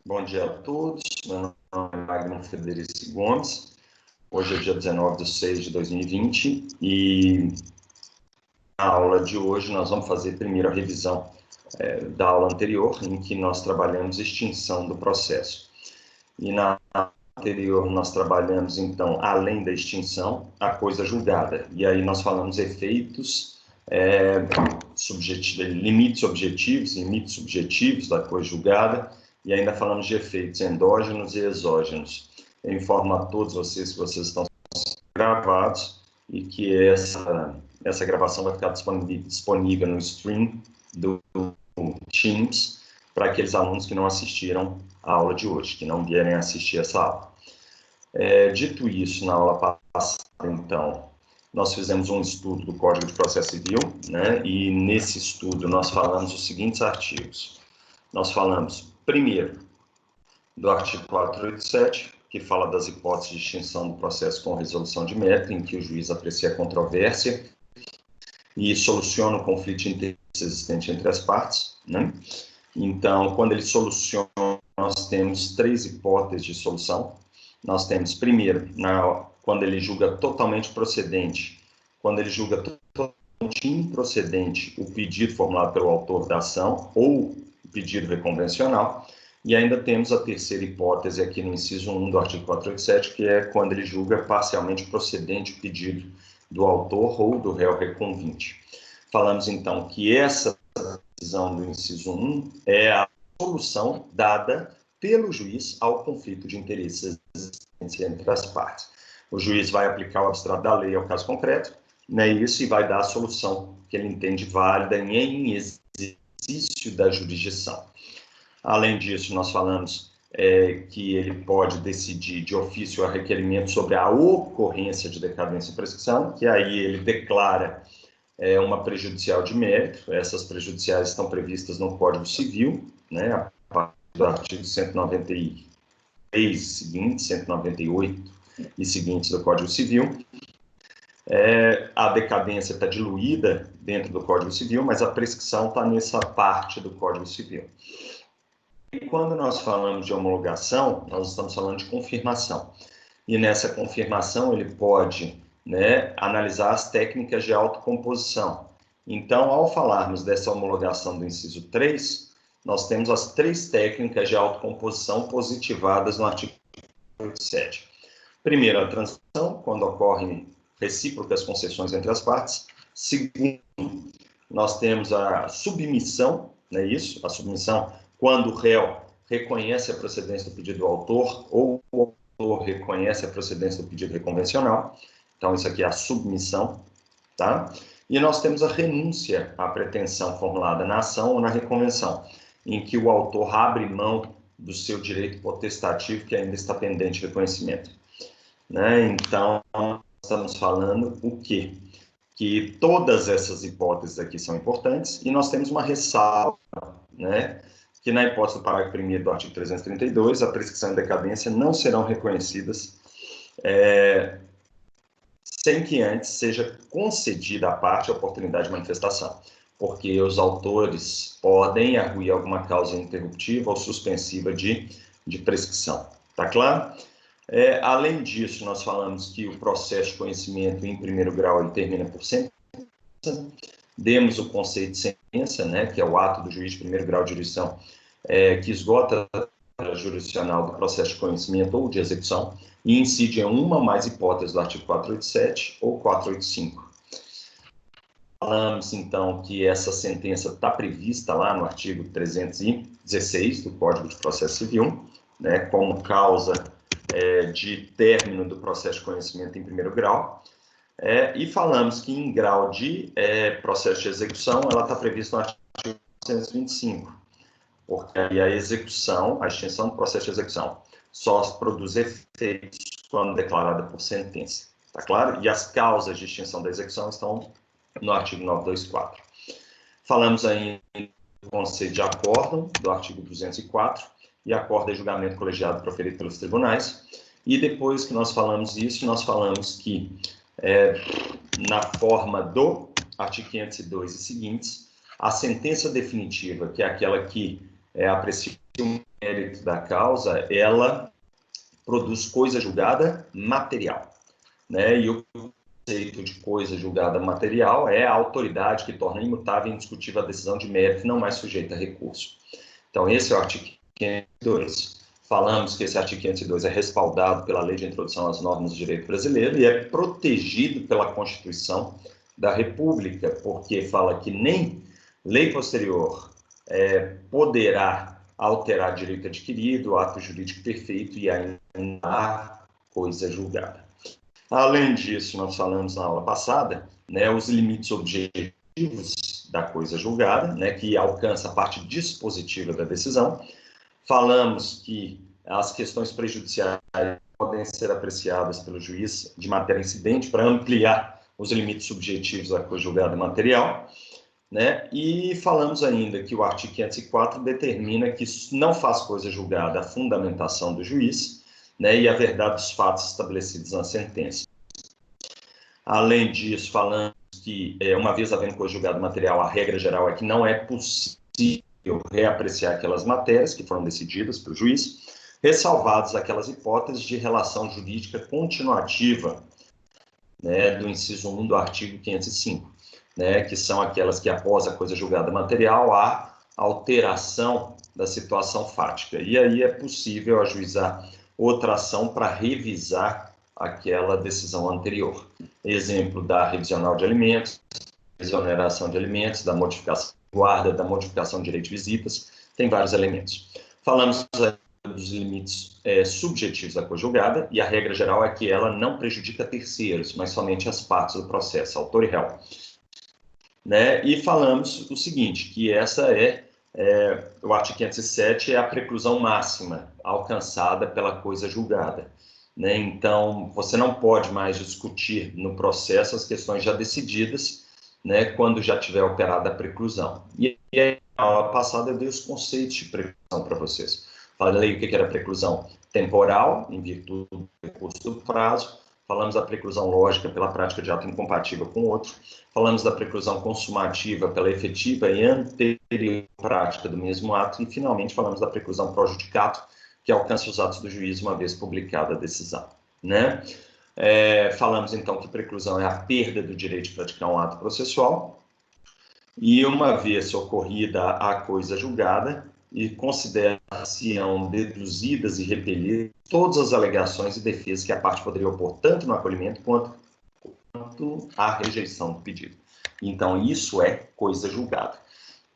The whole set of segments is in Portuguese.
Bom dia a todos, meu nome é Magno Frederico Gomes, hoje é dia 19/6/2020 e na aula de hoje nós vamos fazer primeiro a revisão da aula anterior, em que nós trabalhamos extinção do processo. E na anterior nós trabalhamos, então, além da extinção, a coisa julgada. E aí nós falamos efeitos, limites subjetivos da coisa julgada, e ainda falamos de efeitos endógenos e exógenos. Eu informo a todos vocês que vocês estão gravados e que essa gravação vai ficar disponível no stream do Teams para aqueles alunos que não assistiram a aula de hoje, que não vierem assistir essa aula. Dito isso, na aula passada, então, nós fizemos um estudo do Código de Processo Civil, né? E nesse estudo nós falamos os seguintes artigos. Nós falamos, primeiro, do artigo 487, que fala das hipóteses de extinção do processo com resolução de mérito, em que o juiz aprecia a controvérsia e soluciona o conflito de interesse existente entre as partes, né? Então, quando ele soluciona, nós temos três hipóteses de solução. Nós temos, primeiro, quando ele julga totalmente procedente, quando ele julga totalmente improcedente o pedido formulado pelo autor da ação ou o pedido reconvencional. E ainda temos a terceira hipótese aqui no inciso 1 do artigo 487, que é quando ele julga parcialmente procedente o pedido do autor ou do réu reconvinte. Falamos, então, que essa decisão do inciso 1 é a solução dada pelo juiz ao conflito de interesses existentes entre as partes. O juiz vai aplicar o abstrato da lei ao caso concreto, né, isso, e vai dar a solução que ele entende válida em exercício da jurisdição. Além disso, nós falamos que ele pode decidir de ofício a requerimento sobre a ocorrência de decadência e prescrição, que aí ele declara uma prejudicial de mérito. Essas prejudiciais estão previstas no Código Civil, né, a partir do artigo 193 seguintes, 198 e seguintes do Código Civil. A decadência está diluída dentro do Código Civil, mas a prescrição está nessa parte do Código Civil. E quando nós falamos de homologação, nós estamos falando de confirmação. E nessa confirmação ele pode, né, analisar as técnicas de autocomposição. Então, ao falarmos dessa homologação do inciso 3, nós temos as três técnicas de autocomposição positivadas no artigo 87. Primeiro, a transição, quando ocorrem recíprocas concessões entre as partes. Segundo, nós temos a submissão, não é isso? A submissão, quando o réu reconhece a procedência do pedido do autor ou o autor reconhece a procedência do pedido reconvencional. Então, isso aqui é a submissão, tá? E nós temos a renúncia à pretensão formulada na ação ou na reconvenção, em que o autor abre mão do seu direito potestativo que ainda está pendente de reconhecimento, né? Então, estamos falando o quê? Que todas essas hipóteses aqui são importantes e nós temos uma ressalva, né? Que na hipótese do parágrafo 1º do artigo 332, a prescrição e decadência não serão reconhecidas sem que antes seja concedida à parte a oportunidade de manifestação, porque os autores podem arguir alguma causa interruptiva ou suspensiva de prescrição. Tá claro? Além disso, nós falamos que o processo de conhecimento em primeiro grau ele termina por sentença. Demos o conceito de sentença, né, que é o ato do juiz de primeiro grau de jurisdição que esgota a jurisdicional do processo de conhecimento ou de execução e incide em uma ou mais hipóteses do artigo 487 ou 485. Falamos, então, que essa sentença está prevista lá no artigo 316 do Código de Processo Civil, né, como causa de término do processo de conhecimento em primeiro grau. E falamos que em grau de processo de execução, ela está prevista no artigo 425, porque aí a execução, a extinção do processo de execução, só produz efeitos quando declarada por sentença, tá claro? E as causas de extinção da execução estão no artigo 924. Falamos ainda do conceito de acórdão, do artigo 204, e acórdão é julgamento colegiado proferido pelos tribunais. E depois que nós falamos isso, nós falamos que na forma do artigo 502 e seguintes, a sentença definitiva, que é aquela que aprecia o mérito da causa, ela produz coisa julgada material, né? E o conceito de coisa julgada material é a autoridade que torna imutável e indiscutível a decisão de mérito, não mais sujeita a recurso. Então, esse é o artigo 502. Falamos que esse artigo 502 é respaldado pela Lei de Introdução às Normas do Direito Brasileiro e é protegido pela Constituição da República, porque fala que nem lei posterior poderá alterar direito adquirido, ato jurídico perfeito e ainda a coisa julgada. Além disso, nós falamos na aula passada, né, os limites objetivos da coisa julgada, né, que alcança a parte dispositiva da decisão. Falamos que as questões prejudiciais podem ser apreciadas pelo juiz de matéria incidente para ampliar os limites subjetivos da coisa julgada material, né? E falamos ainda que o artigo 504 determina que não faz coisa julgada a fundamentação do juiz, né, e a verdade dos fatos estabelecidos na sentença. Além disso, falamos que, uma vez havendo coisa julgada material, a regra geral é que não é possível reapreciar aquelas matérias que foram decididas pelo juiz, ressalvadas aquelas hipóteses de relação jurídica continuativa, né, do inciso 1 do artigo 505, né, que são aquelas que, após a coisa julgada material, há alteração da situação fática. E aí é possível ajuizar outra ação para revisar aquela decisão anterior. Exemplo da revisional de alimentos, exoneração de alimentos, da modificação de guarda, da modificação de direito de visitas, tem vários elementos. Falamos dos limites subjetivos da coisa julgada, e a regra geral é que ela não prejudica terceiros, mas somente as partes do processo, autor e réu. Né? E falamos o seguinte, que essa o artigo 507 é a preclusão máxima alcançada pela coisa julgada. Né? Então, você não pode mais discutir no processo as questões já decididas, né, quando já tiver operada a preclusão. E aí, na aula passada, eu dei os conceitos de preclusão para vocês. Falei o que era preclusão temporal, em virtude do recurso do prazo. Falamos da preclusão lógica pela prática de ato incompatível com o outro. Falamos da preclusão consumativa pela efetiva e anterior prática do mesmo ato. E, finalmente, falamos da preclusão projudicato, que alcança os atos do juiz uma vez publicada a decisão. Né? Falamos, então, que preclusão é a perda do direito de praticar um ato processual. E, uma vez ocorrida a coisa julgada, e consideração deduzidas e repelidas todas as alegações e defesas que a parte poderia opor, tanto no acolhimento quanto à rejeição do pedido. Então, isso é coisa julgada.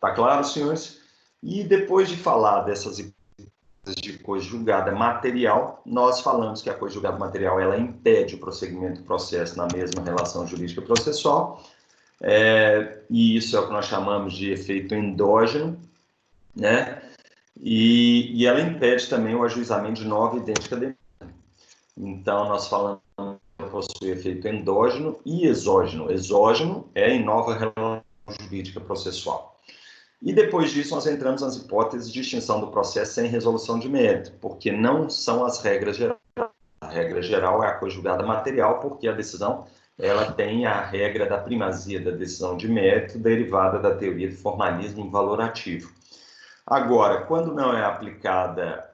Tá claro, senhores? E depois de falar dessas hipóteses de coisa julgada material, nós falamos que a coisa julgada material ela impede o prosseguimento do processo na mesma relação jurídica processual, e isso é o que nós chamamos de efeito endógeno, né? E ela impede também o ajuizamento de nova e idêntica demanda. Então, nós falamos que possui efeito endógeno e exógeno. Exógeno é em nova relação jurídica processual. E depois disso, nós entramos nas hipóteses de extinção do processo sem resolução de mérito, porque não são as regras gerais. A regra geral é a coisa julgada material, porque a decisão ela tem a regra da primazia da decisão de mérito derivada da teoria do formalismo valorativo. Agora, quando não é aplicada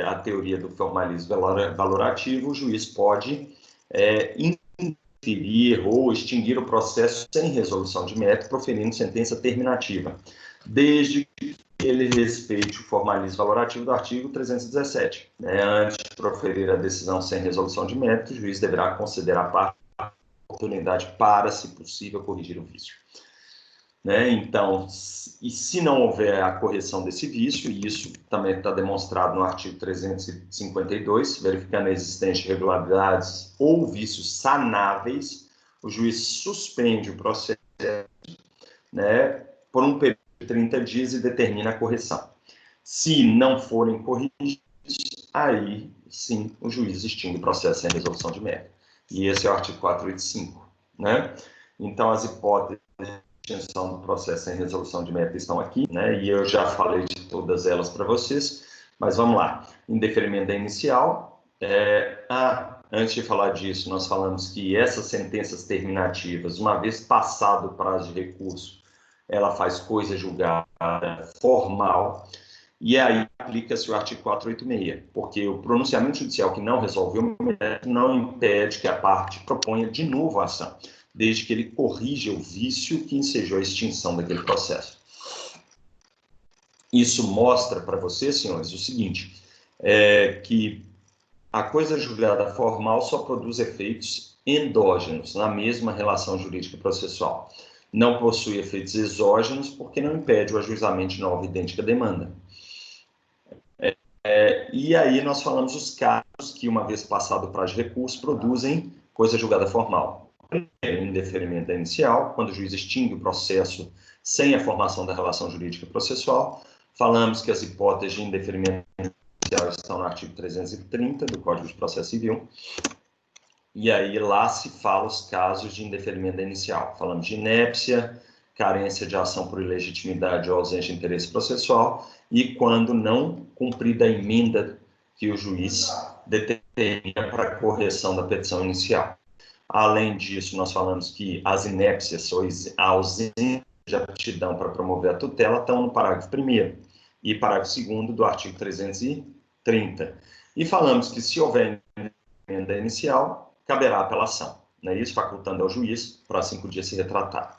a teoria do formalismo valorativo, o juiz pode interferir ou extinguir o processo sem resolução de mérito, proferindo sentença terminativa, desde que ele respeite o formalismo valorativo do artigo 317. Antes de proferir a decisão sem resolução de mérito, o juiz deverá considerar a oportunidade para, se possível, corrigir o vício. Então, e se não houver a correção desse vício, e isso também está demonstrado no artigo 352, verificando a existência de irregularidades ou vícios sanáveis, o juiz suspende o processo, por um período de 30 dias e determina a correção. Se não forem corrigidos, aí sim o juiz extingue o processo sem resolução de mérito. E esse é o artigo 485. Então, as hipóteses extinção do processo sem resolução de mérito estão aqui, e eu já falei de todas elas para vocês, mas vamos lá. Indeferimento da inicial. Antes de falar disso, nós falamos que essas sentenças terminativas, uma vez passado o prazo de recurso, ela faz coisa julgada formal, E aí aplica-se o artigo 486, porque o pronunciamento judicial que não resolveu o mérito não impede que a parte proponha de novo a ação, desde que ele corrija o vício que ensejou a extinção daquele processo. Isso mostra para vocês, senhores, o seguinte, que a coisa julgada formal só produz efeitos endógenos na mesma relação jurídica processual. Não possui efeitos exógenos porque não impede o ajuizamento de nova idêntica demanda. E aí nós falamos os casos que, uma vez passado o prazo de recurso, produzem coisa julgada formal. Primeiro, indeferimento inicial, quando o juiz extingue o processo sem a formação da relação jurídica processual. Falamos que as hipóteses de indeferimento inicial estão no artigo 330 do Código de Processo Civil. E aí lá se fala os casos de indeferimento inicial. Falamos de inépcia, carência de ação por ilegitimidade ou ausência de interesse processual, e quando não cumprida a emenda que o juiz determina para a correção da petição inicial. Além disso, nós falamos que as inépcias ou a ausência de aptidão para promover a tutela estão no parágrafo 1º e parágrafo 2º do artigo 330. E falamos que, se houver emenda inicial, caberá apelação, né? Isso facultando ao juiz para 5 dias se retratar.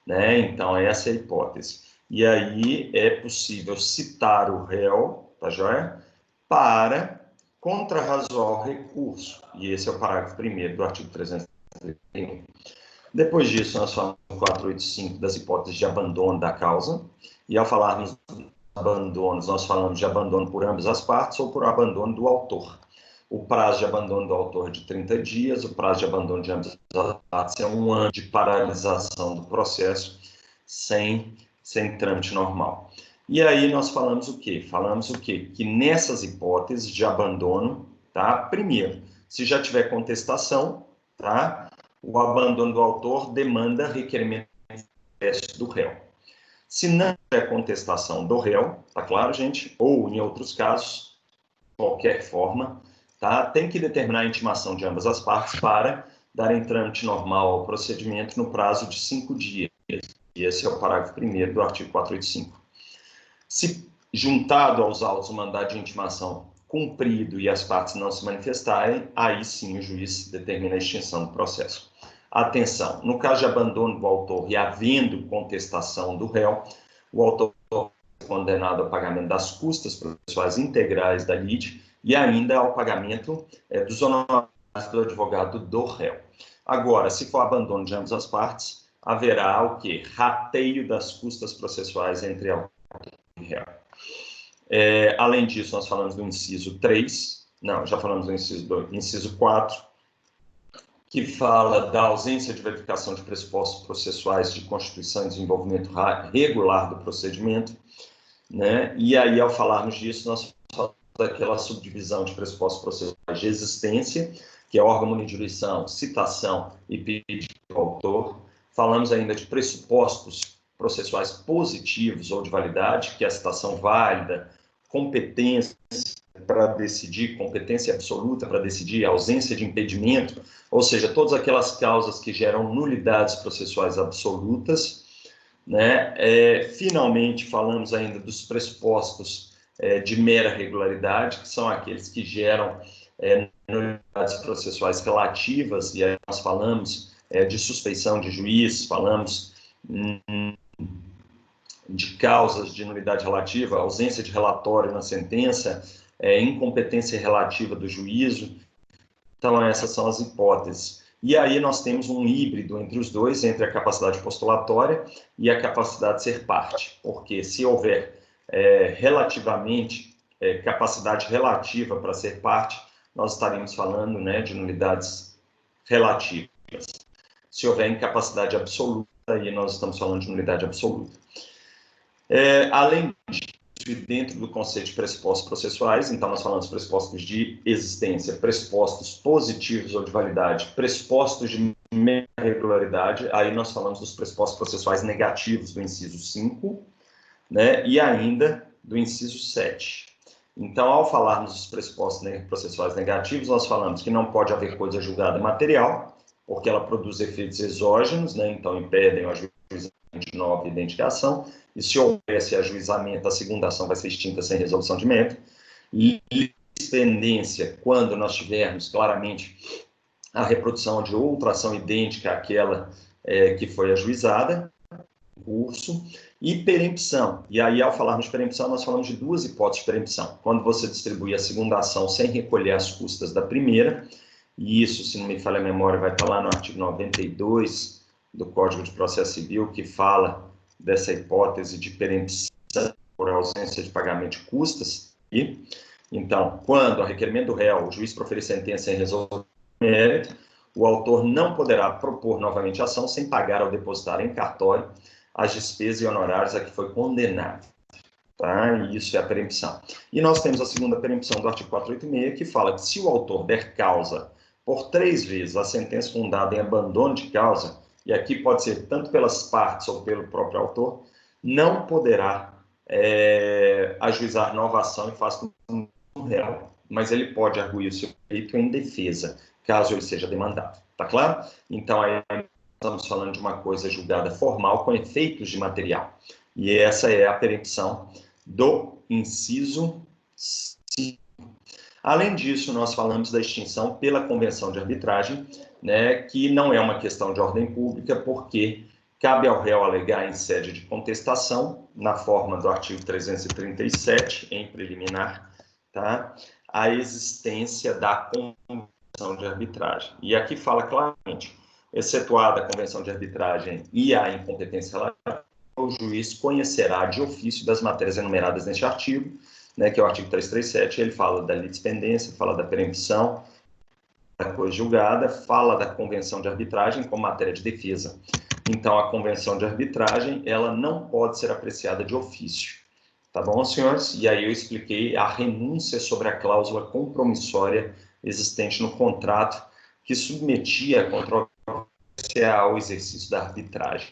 Né? Então, essa é a hipótese. E aí é possível citar o réu, tá joia? Para contrarrazoar o recurso. E esse é o parágrafo 1º do artigo 331. Depois disso, nós falamos no 485 das hipóteses de abandono da causa. E ao falarmos de abandonos, nós falamos de abandono por ambas as partes ou por abandono do autor. O prazo de abandono do autor é de 30 dias, o prazo de abandono de ambas as partes é 1 ano de paralisação do processo sem trâmite normal. E aí nós falamos o quê? Falamos o quê? Que nessas hipóteses de abandono, tá? Primeiro, se já tiver contestação, tá? O abandono do autor demanda requerimento do réu. Se não tiver contestação do réu, tá claro, gente? Ou em outros casos, qualquer forma, tá? Tem que determinar a intimação de ambas as partes para dar trâmite normal ao procedimento no prazo de 5 dias. E esse é o parágrafo 1º do artigo 485. Se juntado aos autos o mandado de intimação cumprido e as partes não se manifestarem, aí sim o juiz determina a extinção do processo. Atenção, no caso de abandono do autor e havendo contestação do réu, o autor é condenado ao pagamento das custas processuais integrais da lide e ainda ao pagamento dos honorários do advogado do réu. Agora, se for abandono de ambas as partes, haverá o quê? Rateio das custas processuais entre autor e réu. Além disso, nós falamos do inciso 3, não, já falamos do inciso 4, que fala da ausência de verificação de pressupostos processuais de constituição e desenvolvimento regular do procedimento, né? E aí, ao falarmos disso, nós falamos daquela subdivisão de pressupostos processuais de existência, que é órgão munido de jurisdição, citação e pedido do autor. Falamos ainda de pressupostos processuais positivos ou de validade, que é a citação válida, competência para decidir, competência absoluta para decidir, ausência de impedimento, ou seja, todas aquelas causas que geram nulidades processuais absolutas, né? Finalmente, falamos ainda dos pressupostos de mera regularidade, que são aqueles que geram nulidades processuais relativas, e aí nós falamos de suspeição de juiz, falamos de causas de nulidade relativa, ausência de relatório na sentença, incompetência relativa do juízo. Então, essas são as hipóteses. E aí nós temos um híbrido entre os dois, entre a capacidade postulatória e a capacidade de ser parte, porque se houver relativamente capacidade relativa para ser parte, nós estaríamos falando, né, de nulidades relativas. Se houver incapacidade absoluta, aí nós estamos falando de nulidade absoluta. Além disso, dentro do conceito de pressupostos processuais, então nós falamos pressupostos de existência, pressupostos positivos ou de validade, pressupostos de mera regularidade, aí nós falamos dos pressupostos processuais negativos do inciso 5, né, e ainda do inciso 7. Então, ao falarmos dos pressupostos processuais negativos, nós falamos que não pode haver coisa julgada material, porque ela produz efeitos exógenos, né, então impedem o ajuizamento nova idêntica à ação, e se houvesse ajuizamento, a segunda ação vai ser extinta sem resolução de mérito. Litispendência, quando nós tivermos claramente a reprodução de outra ação idêntica àquela que foi ajuizada, curso, e perempção. E aí, ao falarmos de perempção, nós falamos de duas hipóteses de perempção. Quando você distribui a segunda ação sem recolher as custas da primeira, e isso, se não me falha a memória, vai estar lá no artigo 92 do Código de Processo Civil, que fala dessa hipótese de perempção por ausência de pagamento de custas. E, então, quando, a requerimento do réu, o juiz proferir sentença em resolução de mérito, o autor não poderá propor novamente a ação sem pagar ao depositário em cartório as despesas e honorários a que foi condenado. Tá? E isso é a perempção. E nós temos a segunda perempção do artigo 486, que fala que se o autor der causa por 3 vezes a sentença fundada em abandono de causa, e aqui pode ser tanto pelas partes ou pelo próprio autor, não poderá ajuizar nova ação em face do réu, mas ele pode arguir o seu direito em defesa, caso ele seja demandado. Tá claro? Então, aí estamos falando de uma coisa julgada formal com efeitos de material. E essa é a perempção do inciso 5. Além disso, nós falamos da extinção pela convenção de arbitragem, né, que não é uma questão de ordem pública, porque cabe ao réu alegar em sede de contestação, na forma do artigo 337, em preliminar, tá, a existência da convenção de arbitragem. E aqui fala claramente, excetuada a convenção de arbitragem e a incompetência relativa, o juiz conhecerá de ofício das matérias enumeradas neste artigo, né, que é o artigo 337, ele fala da litispendência, fala da perempção, da coisa julgada, fala da convenção de arbitragem como matéria de defesa. Então, a convenção de arbitragem, ela não pode ser apreciada de ofício. Tá bom, senhores? E aí eu expliquei a renúncia sobre a cláusula compromissória existente no contrato que submetia a controvérsia ao exercício da arbitragem.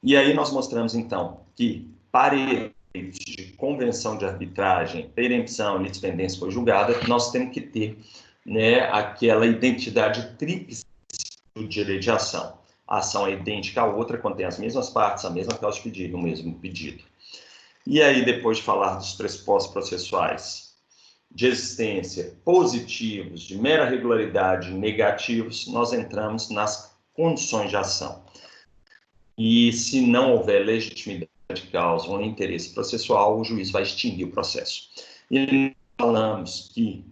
E aí nós mostramos, então, que para efeitos de convenção de arbitragem, perempção, litispendência foi julgada, nós temos que ter, né, aquela identidade tríplice do direito de ação. A ação é idêntica à outra, contém as mesmas partes, a mesma causa de pedido, o mesmo pedido. E aí, depois de falar dos pressupostos processuais de existência positivos, de mera regularidade negativos, nós entramos nas condições de ação. E se não houver legitimidade de causa ou interesse processual, o juiz vai extinguir o processo. E falamos que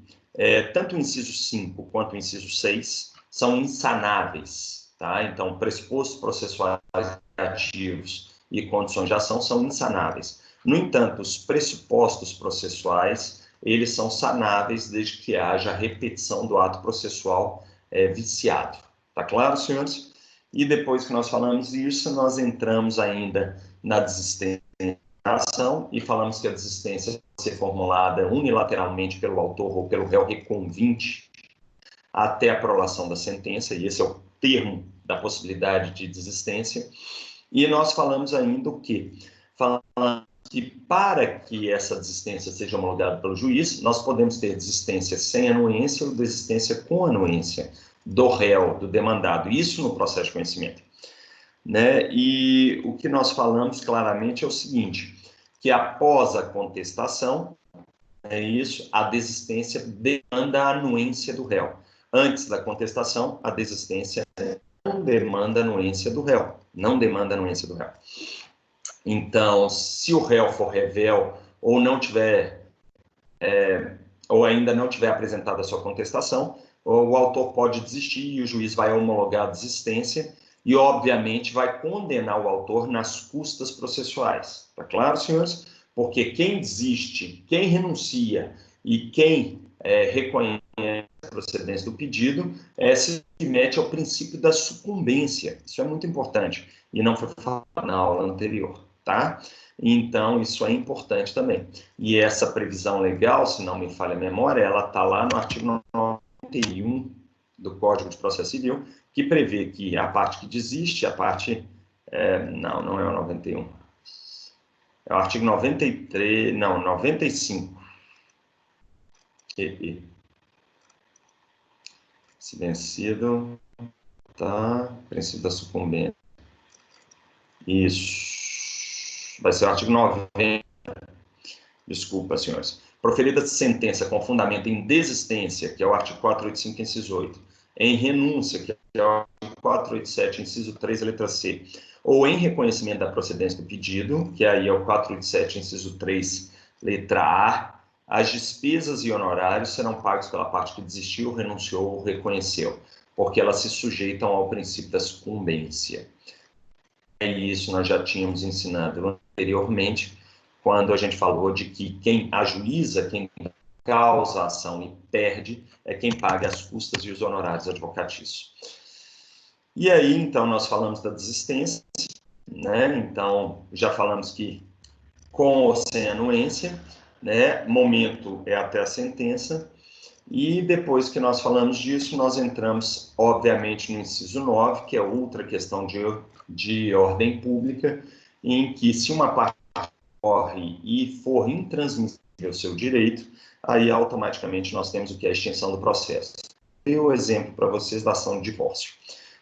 tanto o inciso 5 quanto o inciso 6 são insanáveis, tá? Então, pressupostos processuais negativos e condições de ação são insanáveis. No entanto, os pressupostos processuais, eles são sanáveis desde que haja repetição do ato processual viciado. Tá claro, senhores? E depois que nós falamos isso, nós entramos ainda na desistência da ação e falamos que a desistência pode ser formulada unilateralmente pelo autor ou pelo réu reconvinte até a prolação da sentença, e esse é o termo da possibilidade de desistência. E nós falamos ainda o quê? Falamos que para que essa desistência seja homologada pelo juiz, nós podemos ter desistência sem anuência ou desistência com anuência do réu, do demandado, isso no processo de conhecimento. Né? E o que nós falamos claramente é o seguinte, que após a contestação, a desistência demanda a anuência do réu. Antes da contestação, a desistência não demanda a anuência do réu, não demanda a anuência do réu. Então, se o réu for revel ou não tiver, ou ainda não tiver apresentado a sua contestação, o autor pode desistir e o juiz vai homologar a desistência e, obviamente, vai condenar o autor nas custas processuais. Tá claro, senhores? Porque quem desiste, quem renuncia e quem reconhece a procedência do pedido se mete ao princípio da sucumbência. Isso é muito importante e não foi falado na aula anterior, tá? Então, isso é importante também. E essa previsão legal, se não me falha a memória, ela está lá no artigo 91 do Código de Processo Civil, que prevê que a parte que desiste, a parte... não é o 91. É o artigo 93, não, 95. Se vencido, tá, princípio da sucumbência. Isso. Vai ser o artigo 90. Desculpa, senhores. Proferida sentença com fundamento em desistência, que é o artigo 485, inciso 8, em renúncia, que é o artigo 487, inciso 3, letra C, ou em reconhecimento da procedência do pedido, que aí é o 487, inciso 3, letra A, as despesas e honorários serão pagos pela parte que desistiu, renunciou ou reconheceu, porque elas se sujeitam ao princípio da sucumbência. E isso nós já tínhamos ensinado anteriormente, quando a gente falou de que quem ajuiza, quem causa a ação e perde, é quem paga as custas e os honorários advocatícios. E aí, então, nós falamos da desistência, né? Então, já falamos que com ou sem anuência, né? Momento é até a sentença, e depois que nós falamos disso, nós entramos, obviamente, no inciso 9, que é outra questão de ordem pública, em que se uma parte ocorre e for intransmissível o seu direito, aí automaticamente nós temos o que é a extinção do processo. Dei o exemplo para vocês da ação de divórcio.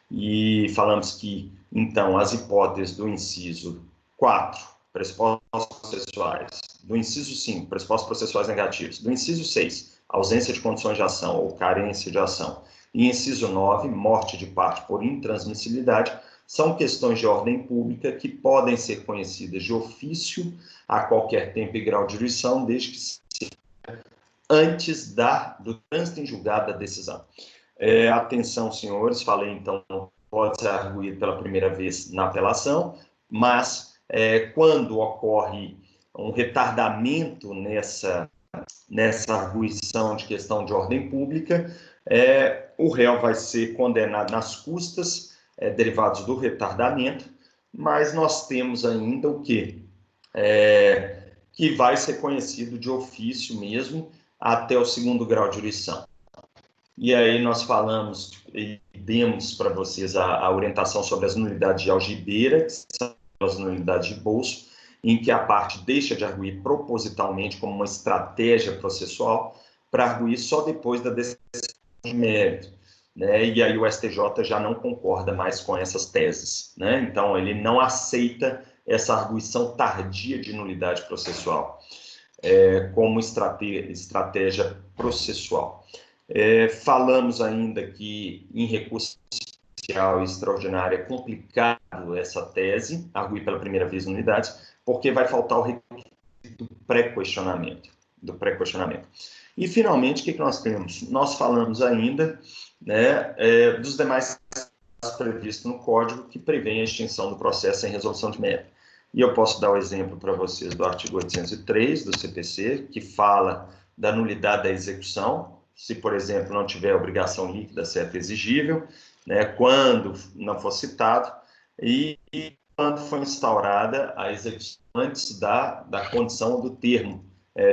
E falamos que, então, as hipóteses do inciso 4, pressupostos processuais, do inciso 5, pressupostos processuais negativos, do inciso 6, ausência de condições de ação ou carência de ação, e inciso 9, morte de parte por intransmissibilidade, são questões de ordem pública que podem ser conhecidas de ofício a qualquer tempo e grau de jurisdição, desde que seja antes do trânsito em julgado da decisão. Atenção, senhores, falei então, pode ser arguído pela primeira vez na apelação, mas quando ocorre um retardamento nessa arguição de questão de ordem pública, o réu vai ser condenado nas custas derivados do retardamento, mas nós temos ainda o quê? Que vai ser conhecido de ofício mesmo até o 2º grau de jurisdição. E aí nós falamos e demos para vocês a orientação sobre as nulidades de algibeira, que são as nulidades de bolso, em que a parte deixa de arguir propositalmente como uma estratégia processual para arguir só depois da decisão de mérito, né? E aí o STJ já não concorda mais com essas teses, né? Então ele não aceita essa arguição tardia de nulidade processual como estratégia processual. Falamos ainda que em recurso especial e extraordinário é complicado essa tese, arguir pela primeira vez nulidades, porque vai faltar o requisito do pré-questionamento. E, finalmente, o que nós temos? Nós falamos ainda, né, dos demais casos previstos no Código que prevêem a extinção do processo sem resolução de mérito. E eu posso dar o exemplo para vocês do artigo 803 do CPC, que fala da nulidade da execução, se, por exemplo, não tiver obrigação líquida certa exigível, né, quando não for citado, e quando foi instaurada a execução antes da condição do termo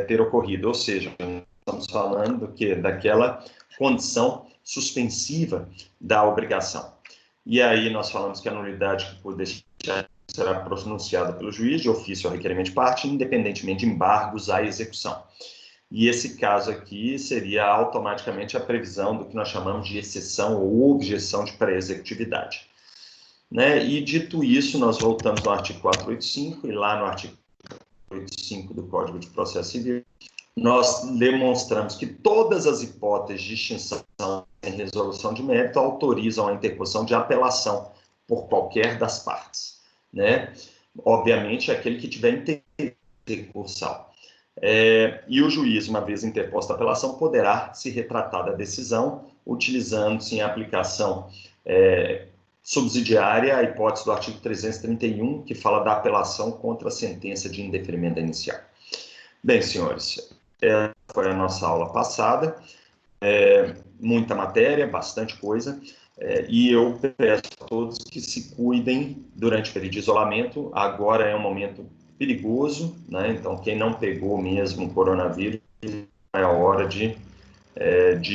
ter ocorrido, ou seja, estamos falando do quê? Daquela condição suspensiva da obrigação. E aí nós falamos que a nulidade que por deixar será pronunciada pelo juiz de ofício ao requerimento de parte, independentemente de embargos à execução. E esse caso aqui seria automaticamente a previsão do que nós chamamos de exceção ou objeção de pré-executividade. Né? E dito isso, nós voltamos no artigo 485 e lá no artigo 485 do Código de Processo Civil, nós demonstramos que todas as hipóteses de extinção em resolução de mérito autorizam a interposição de apelação por qualquer das partes, né? Obviamente, aquele que tiver interesse recursal. E o juiz, uma vez interposta a apelação, poderá se retratar da decisão, utilizando-se em aplicação subsidiária a hipótese do artigo 331, que fala da apelação contra a sentença de indeferimento inicial. Bem, senhores, essa foi a nossa aula passada. Muita matéria, bastante coisa. E eu peço a todos que se cuidem durante o período de isolamento. Agora é um momento perigoso, né? Então, quem não pegou mesmo o coronavírus, é a hora de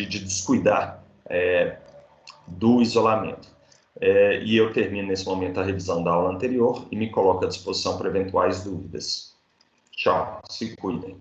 descuidar do isolamento. E eu termino nesse momento a revisão da aula anterior e me coloco à disposição para eventuais dúvidas. Tchau, se cuidem.